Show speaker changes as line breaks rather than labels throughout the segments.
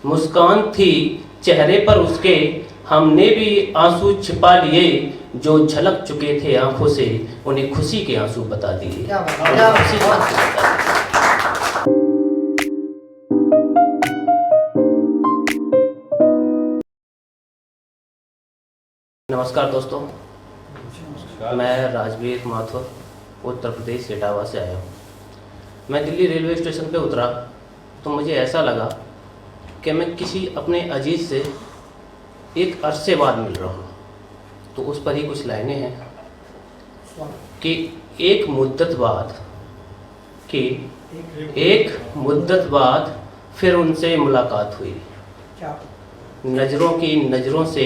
मुस्कान थी चेहरे पर उसके, हमने भी आंसू छिपा लिए, जो झलक चुके थे आंखों से उन्हें खुशी के आंसू बता दिए।
क्या बात, क्या बात।
नमस्कार दोस्तों, मैं राजवीर माथुर उत्तर प्रदेश इटावा से आया हूँ। मैं दिल्ली रेलवे स्टेशन पे उतरा तो मुझे ऐसा लगा कि मैं किसी अपने अजीज से एक अरसे बाद मिल रहा हूँ। तो उस पर ही कुछ लाइनें हैं कि एक मुद्दत बाद फिर उनसे मुलाकात हुई, नज़रों की नज़रों से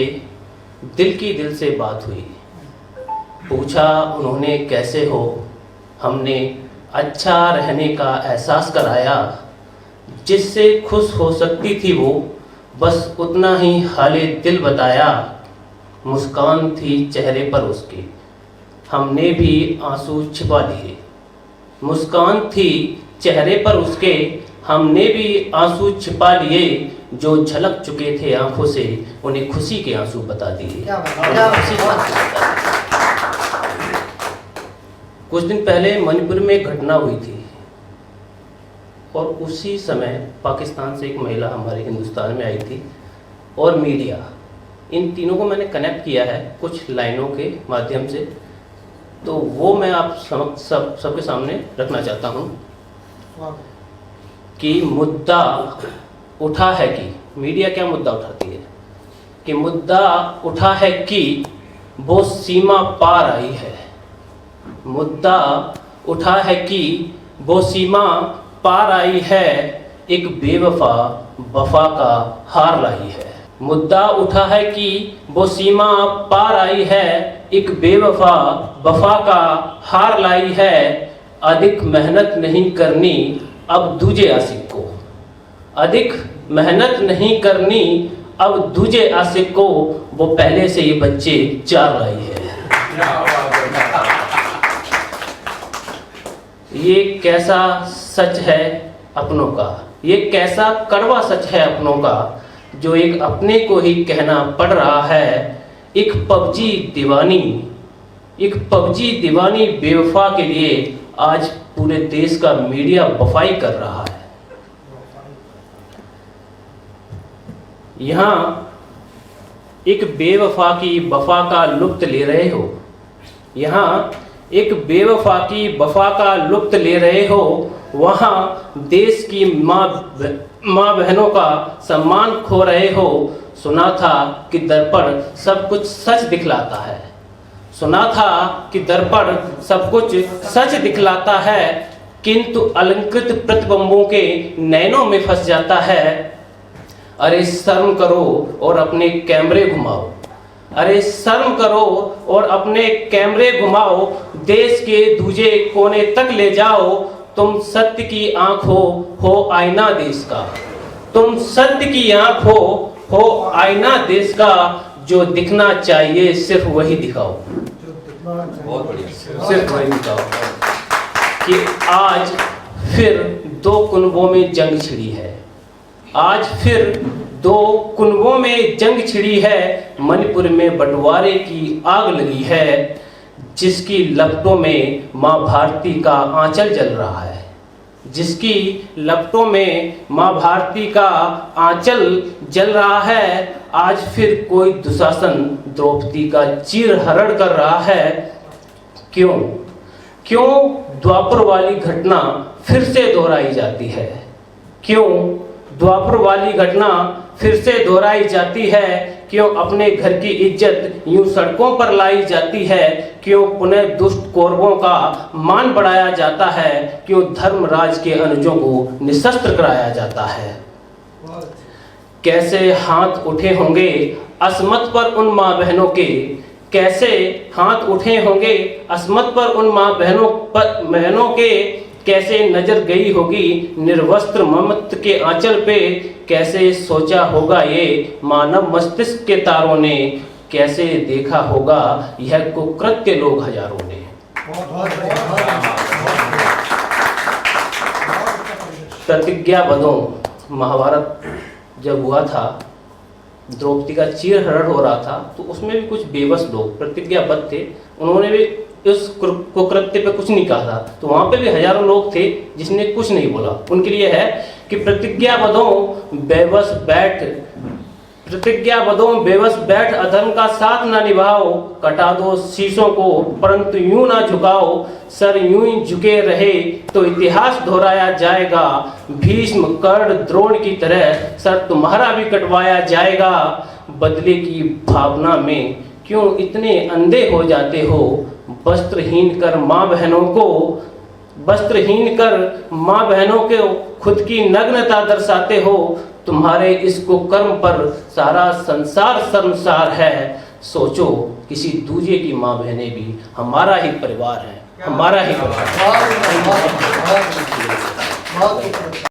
दिल की दिल से बात हुई। पूछा उन्होंने कैसे हो, हमने अच्छा रहने का एहसास कराया। जिससे खुश हो सकती थी वो बस उतना ही हाले दिल बताया। मुस्कान थी चेहरे पर उसके, हमने भी आंसू छिपा लिए। मुस्कान थी चेहरे पर उसके, हमने भी आंसू छिपा लिए, जो झलक चुके थे आंखों से उन्हें खुशी के आंसू बता दिए। कुछ दिन पहले मणिपुर में एक घटना हुई थी और उसी समय पाकिस्तान से एक महिला हमारे हिंदुस्तान में आई थी और मीडिया, इन तीनों को मैंने कनेक्ट किया है कुछ लाइनों के माध्यम से। तो वो मैं आप सबके सामने रखना चाहता हूँ कि मुद्दा उठा है कि मीडिया क्या मुद्दा उठाती है कि मुद्दा उठा है कि वो सीमा पार आई है। मुद्दा उठा है कि वो सीमा पार आई है, एक बेवफा वफा का हार लाई है। मुद्दा उठा है कि वो सीमा पार आई है, एक बेवफा वफा का हार लाई है। अधिक मेहनत नहीं करनी अब दूजे आशिक को, अधिक मेहनत नहीं करनी अब दूजे आशिक को, वो पहले से ये बच्चे चार लाई है। ये कैसा सच है अपनों का, ये कैसा कड़वा सच है अपनों का, जो एक अपने को ही कहना पड़ रहा है। एक पबजी दीवानी बेवफा के लिए आज पूरे देश का मीडिया वफाई कर रहा है। यहाँ एक बेवफा की वफा का लुत्फ ले रहे हो, यहाँ एक बेवफा की वफा का लुत्फ ले रहे हो, वहाँ देश की माँ बहनों का सम्मान खो रहे हो। सुना था कि दर्पण सब कुछ सच दिखलाता है, सुना था कि दर्पण सब कुछ सच दिखलाता है, किंतु अलंकृत प्रतिबिंबों के नैनों में फंस जाता है। अरे शर्म करो और अपने कैमरे घुमाओ, अरे शर्म करो और अपने कैमरे घुमाओ, देश के दूजे कोने तक ले जाओ। तुम सत्य की आंख हो आईना देश का, तुम सत्य की आंख हो आईना देश का, जो दिखना चाहिए सिर्फ वही दिखाओ। बहुत बढ़िया, सिर्फ वही दिखाओ। कि आज फिर दो कुनबों में जंग छिड़ी है, आज फिर दो कुनबों में जंग छिड़ी है। मणिपुर में बंटवारे की आग लगी है, जिसकी लपटों में माँ भारती का आंचल जल रहा है, जिसकी लपटों में माँ भारती का आंचल जल रहा है। आज फिर कोई दुशासन द्रौपदी का चीरहरण कर रहा है। क्यों द्वापर वाली घटना फिर से दोहराई जाती है, क्यों द्वापर वाली घटना फिर से दोहराई जाती है। क्यों अपने घर की इज्जत यूं सड़कों पर लाई जाती है, क्यों पुनः दुष्ट कौरवों का मान बढ़ाया जाता है, क्यों धर्मराज के अनुजों को निशस्त्र कराया जाता है। कैसे हाथ उठे होंगे असमत पर उन माँ बहनों के, कैसे हाथ उठे होंगे असमत पर उन माँ बहनों के, कैसे नजर गई होगी निर्वस्त्र ममत्व के आंचल पे, कैसे सोचा होगा ये मानव मस्तिष्क के तारों ने, कैसे देखा होगा यह कुकृत्य लोग हजारों ने। प्रतिज्ञाबद्धों, महाभारत जब हुआ था, द्रौपदी का चीरहरण हो रहा था, तो उसमें भी कुछ बेबस लोग प्रतिज्ञाबद्ध थे, उन्होंने भी उस कुकृत्य पे कुछ नहीं कहा था। तो वहाँ पे भी हजारों लोग थे जिसने कुछ नहीं बोला। उनके लिए है कि प्रतिज्ञाबद्धों बेबस बैठ अधर्म का साथ ना निभाओ, कटा दो शीशों को परंतु यूं ना झुकाओ, सर यूं ही झुके रहे तो इतिहास दोहराया जाएगा, भीष्म कर्ण द्रोण की तरह सर तुम्हारा भी कटवाया जाएगा। बदले की भावना में क्यों इतने अंधे हो जाते हो, वस्त्रहीन कर माँ बहनों को खुद की नग्नता दर्शाते हो, तुम्हारे इस कुकर्म पर सारा संसार शर्मसार है। सोचो किसी दूजे की माँ बहनें भी हमारा ही परिवार है, हमारा ही परिवार है।